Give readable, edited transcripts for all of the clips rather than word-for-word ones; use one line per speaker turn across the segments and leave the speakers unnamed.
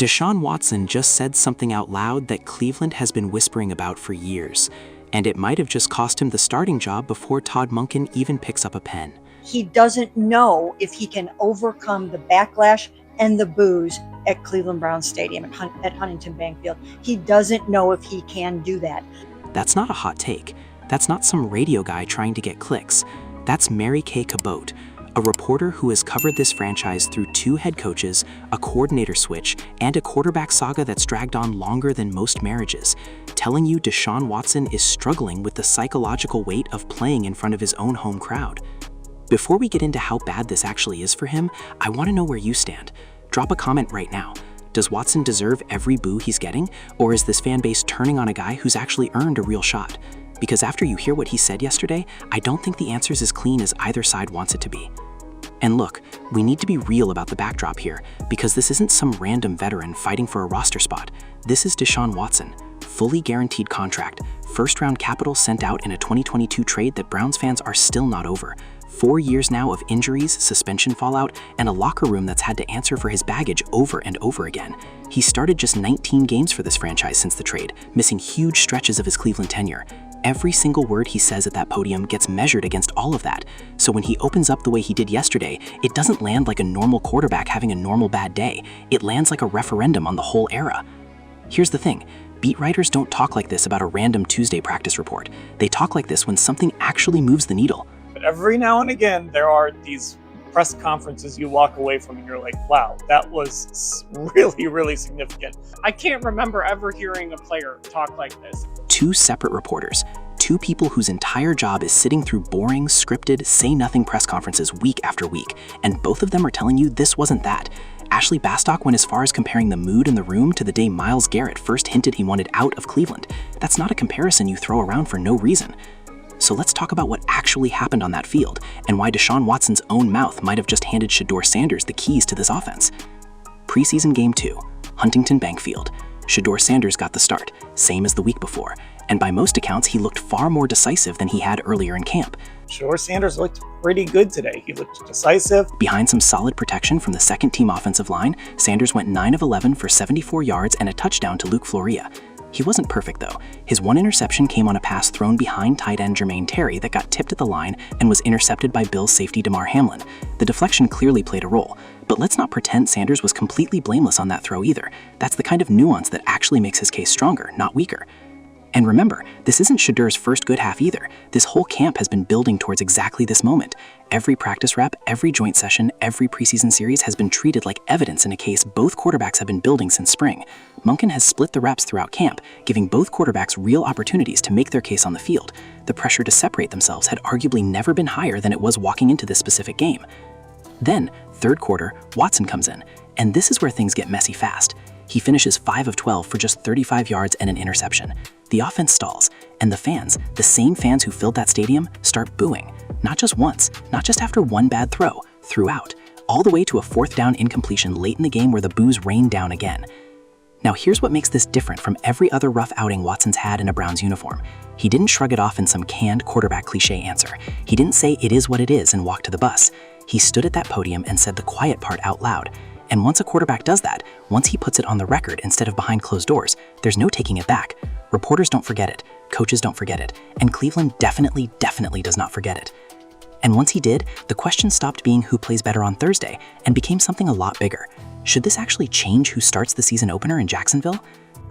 Deshaun Watson just said something out loud that Cleveland has been whispering about for years, and it might have just cost him the starting job before Todd Monken even picks up a pen.
He doesn't know if he can overcome the backlash and the boos at Cleveland Browns Stadium at Huntington Bank Field. He doesn't know if he can do that.
That's not a hot take. That's not some radio guy trying to get clicks. That's Mary Kay Cabot, a reporter who has covered this franchise through 2 head coaches, a coordinator switch, and a quarterback saga that's dragged on longer than most marriages, telling you Deshaun Watson is struggling with the psychological weight of playing in front of his own home crowd. Before we get into how bad this actually is for him, I want to know where you stand. Drop a comment right now. Does Watson deserve every boo he's getting, or is this fan base turning on a guy who's actually earned a real shot? Because after you hear what he said yesterday, I don't think the answer's as clean as either side wants it to be. And look, we need to be real about the backdrop here, because this isn't some random veteran fighting for a roster spot. This is Deshaun Watson, fully guaranteed contract, first-round capital sent out in a 2022 trade that Browns fans are still not over. 4 years now of injuries, suspension fallout, and a locker room that's had to answer for his baggage over and over again. He started just 19 games for this franchise since the trade, missing huge stretches of his Cleveland tenure. Every single word he says at that podium gets measured against all of that. So when he opens up the way he did yesterday, it doesn't land like a normal quarterback having a normal bad day. It lands like a referendum on the whole era. Here's the thing. Beat writers don't talk like this about a random Tuesday practice report. They talk like this when something actually moves the needle.
But every now and again, there are these press conferences you walk away from and you're like, wow, that was really, really significant.
I can't remember ever hearing a player talk like this.
2 separate reporters, 2 people whose entire job is sitting through boring, scripted, say-nothing press conferences week after week, and both of them are telling you this wasn't that. Ashley Bastock went as far as comparing the mood in the room to the day Myles Garrett first hinted he wanted out of Cleveland. That's not a comparison you throw around for no reason. So let's talk about what actually happened on that field, and why Deshaun Watson's own mouth might have just handed Shedeur Sanders the keys to this offense. Preseason Game 2, Huntington Bank Field. Shedeur Sanders got the start, same as the week before, and by most accounts he looked far more decisive than he had earlier in camp.
Shedeur Sanders looked pretty good today. He looked decisive.
Behind some solid protection from the second-team offensive line, Sanders went 9 of 11 for 74 yards and a touchdown to Luke Floria. He wasn't perfect though. His 1 interception came on a pass thrown behind tight end Jermaine Terry that got tipped at the line and was intercepted by Bills safety Damar Hamlin. The deflection clearly played a role, but let's not pretend Sanders was completely blameless on that throw either. That's the kind of nuance that actually makes his case stronger, not weaker. And remember, this isn't Shedeur's first good half either. This whole camp has been building towards exactly this moment. Every practice rep, every joint session, every preseason series has been treated like evidence in a case both quarterbacks have been building since spring. Monken has split the reps throughout camp, giving both quarterbacks real opportunities to make their case on the field. The pressure to separate themselves had arguably never been higher than it was walking into this specific game. Then, third quarter, Watson comes in, and this is where things get messy fast. He finishes 5 of 12 for just 35 yards and an interception. The offense stalls, and the fans, the same fans who filled that stadium, start booing. Not just once, not just after one bad throw, throughout, all the way to a 4th down incompletion late in the game where the boos rained down again. Now here's what makes this different from every other rough outing Watson's had in a Browns uniform. He didn't shrug it off in some canned quarterback cliche answer. He didn't say it is what it is and walk to the bus. He stood at that podium and said the quiet part out loud. And once a quarterback does that, once he puts it on the record instead of behind closed doors, there's no taking it back. Reporters don't forget it, coaches don't forget it, and Cleveland definitely does not forget it. And once he did, the question stopped being who plays better on Thursday and became something a lot bigger. Should this actually change who starts the season opener in Jacksonville?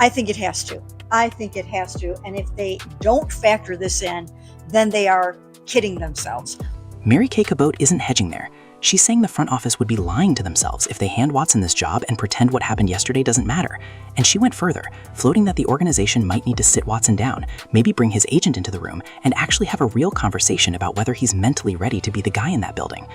I think it has to. I think it has to. And if they don't factor this in, then they are kidding themselves.
Mary Kay Cabot isn't hedging there. She's saying the front office would be lying to themselves if they hand Watson this job and pretend what happened yesterday doesn't matter. And she went further, floating that the organization might need to sit Watson down, maybe bring his agent into the room, and actually have a real conversation about whether he's mentally ready to be the guy in that building.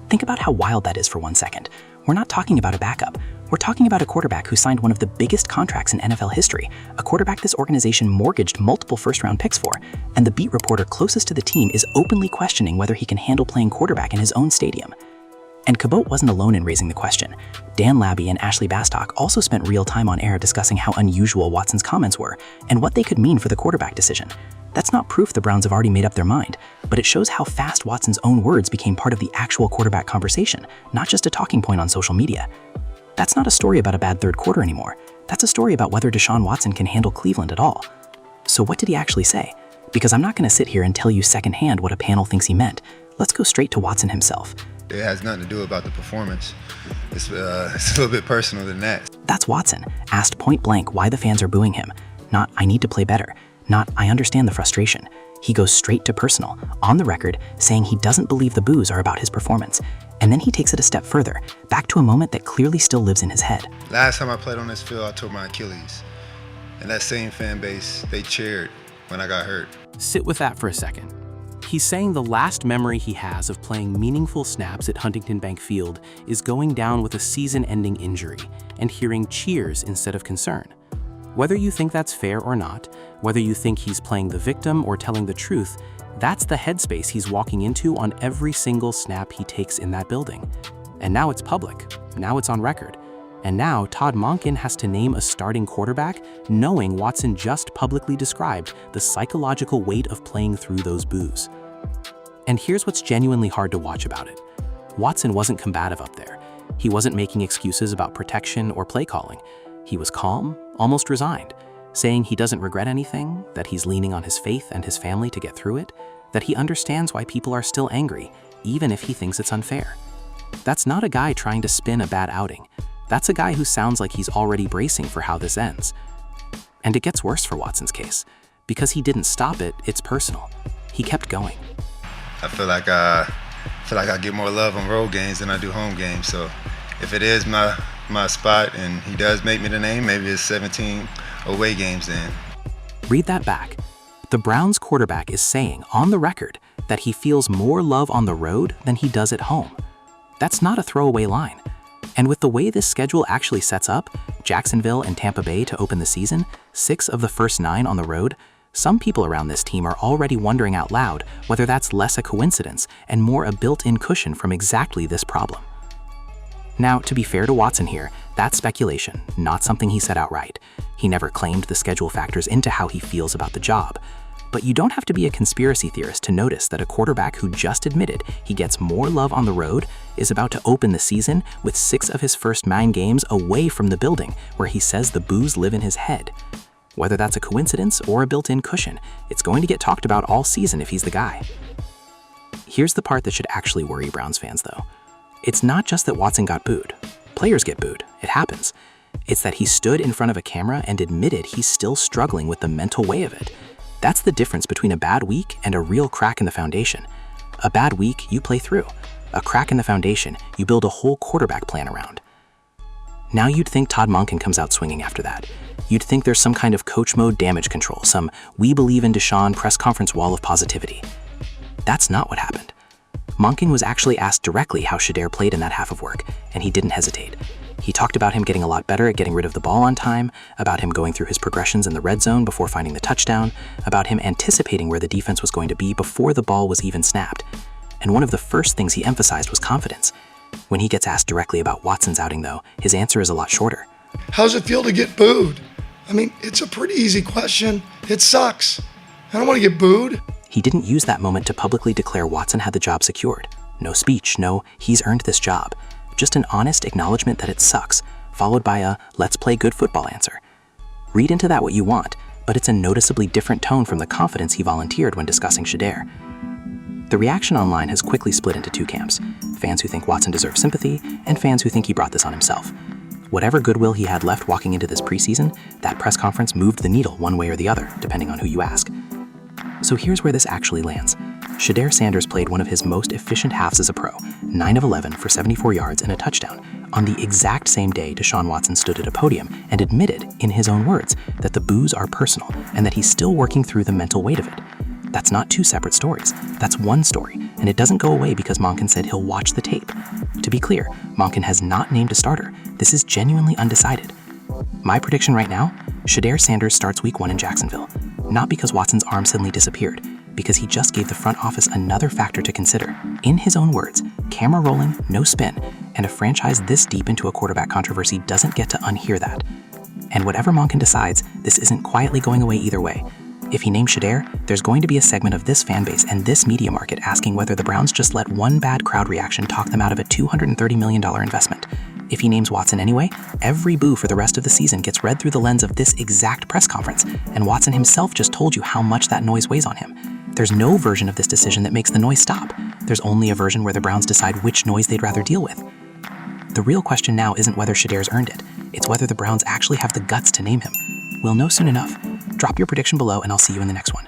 Think about how wild that is for 1 second. We're not talking about a backup. We're talking about a quarterback who signed one of the biggest contracts in NFL history, a quarterback this organization mortgaged multiple first-round picks for, and the beat reporter closest to the team is openly questioning whether he can handle playing quarterback in his own stadium. And Cabot wasn't alone in raising the question. Dan Labby and Ashley Bastock also spent real time on air discussing how unusual Watson's comments were and what they could mean for the quarterback decision. That's not proof the Browns have already made up their mind, but it shows how fast Watson's own words became part of the actual quarterback conversation, not just a talking point on social media. That's not a story about a bad third quarter anymore. That's a story about whether Deshaun Watson can handle Cleveland at all. So what did he actually say? Because I'm not going to sit here and tell you secondhand what a panel thinks he meant. Let's go straight to Watson himself.
It has nothing to do about the performance. It's a little bit personal than that.
That's Watson, asked point blank why the fans are booing him. Not, I need to play better. Not, I understand the frustration. He goes straight to personal, on the record, saying he doesn't believe the boos are about his performance. And then he takes it a step further, back to a moment that clearly still lives in his head.
Last time I played on this field, I tore my Achilles. And that same fan base, they cheered when I got hurt.
Sit with that for a second. He's saying the last memory he has of playing meaningful snaps at Huntington Bank Field is going down with a season-ending injury and hearing cheers instead of concern. Whether you think that's fair or not, whether you think he's playing the victim or telling the truth, that's the headspace he's walking into on every single snap he takes in that building. And now it's public. Now it's on record. And now Todd Monken has to name a starting quarterback, knowing Watson just publicly described the psychological weight of playing through those boos. And here's what's genuinely hard to watch about it. Watson wasn't combative up there. He wasn't making excuses about protection or play calling. He was calm, almost resigned, saying he doesn't regret anything, that he's leaning on his faith and his family to get through it, that he understands why people are still angry, even if he thinks it's unfair. That's not a guy trying to spin a bad outing. That's a guy who sounds like he's already bracing for how this ends. And it gets worse for Watson's case. Because he didn't stop it, it's personal. He kept going.
I feel like I get more love on road games than I do home games. So if it is my spot and he does make me the name, maybe it's 17 away games then.
Read that back. The Browns quarterback is saying on the record that he feels more love on the road than he does at home. That's not a throwaway line. And with the way this schedule actually sets up, Jacksonville and Tampa Bay to open the season, 6 of the first 9 on the road, some people around this team are already wondering out loud whether that's less a coincidence and more a built-in cushion from exactly this problem. Now, to be fair to Watson here, that's speculation, not something he said outright. He never claimed the schedule factors into how he feels about the job. But you don't have to be a conspiracy theorist to notice that a quarterback who just admitted he gets more love on the road is about to open the season with 6 of his first 9 games away from the building where he says the boos live in his head. Whether that's a coincidence or a built-in cushion, it's going to get talked about all season if he's the guy. Here's the part that should actually worry Browns fans, though. It's not just that Watson got booed. Players get booed. It happens. It's that he stood in front of a camera and admitted he's still struggling with the mental weight of it. That's the difference between a bad week and a real crack in the foundation. A bad week, you play through. A crack in the foundation, you build a whole quarterback plan around. Now you'd think Todd Monken comes out swinging after that. You'd think there's some kind of coach mode damage control, some "we believe in Deshaun" press conference wall of positivity. That's not what happened. Monken was actually asked directly how Shedeur played in that half of work, and he didn't hesitate. He talked about him getting a lot better at getting rid of the ball on time, about him going through his progressions in the red zone before finding the touchdown, about him anticipating where the defense was going to be before the ball was even snapped. And one of the first things he emphasized was confidence. When he gets asked directly about Watson's outing, though, his answer is a lot shorter.
How's it feel to get booed? I mean, it's a pretty easy question. It sucks. I don't want to get booed.
He didn't use that moment to publicly declare Watson had the job secured. No speech, no, he's earned this job. Just an honest acknowledgement that it sucks, followed by a "let's play good football" answer. Read into that what you want, but it's a noticeably different tone from the confidence he volunteered when discussing Shedeur. The reaction online has quickly split into 2 camps, fans who think Watson deserves sympathy and fans who think he brought this on himself. Whatever goodwill he had left walking into this preseason, that press conference moved the needle one way or the other, depending on who you ask. So here's where this actually lands. Shedeur Sanders played one of his most efficient halves as a pro, 9 of 11 for 74 yards and a touchdown, on the exact same day Deshaun Watson stood at a podium and admitted, in his own words, that the boos are personal and that he's still working through the mental weight of it. That's not 2 separate stories. That's one story, and it doesn't go away because Monken said he'll watch the tape. To be clear, Monken has not named a starter. This is genuinely undecided. My prediction right now, Shedeur Sanders starts week 1 in Jacksonville. Not because Watson's arm suddenly disappeared, because he just gave the front office another factor to consider. In his own words, camera rolling, no spin, and a franchise this deep into a quarterback controversy doesn't get to unhear that. And whatever Monken decides, this isn't quietly going away either way. If he names Shedeur, there's going to be a segment of this fan base and this media market asking whether the Browns just let one bad crowd reaction talk them out of a $230 million investment. If he names Watson anyway, every boo for the rest of the season gets read through the lens of this exact press conference, and Watson himself just told you how much that noise weighs on him. There's no version of this decision that makes the noise stop. There's only a version where the Browns decide which noise they'd rather deal with. The real question now isn't whether Shedeur's earned it. It's whether the Browns actually have the guts to name him. We'll know soon enough. Drop your prediction below and I'll see you in the next one.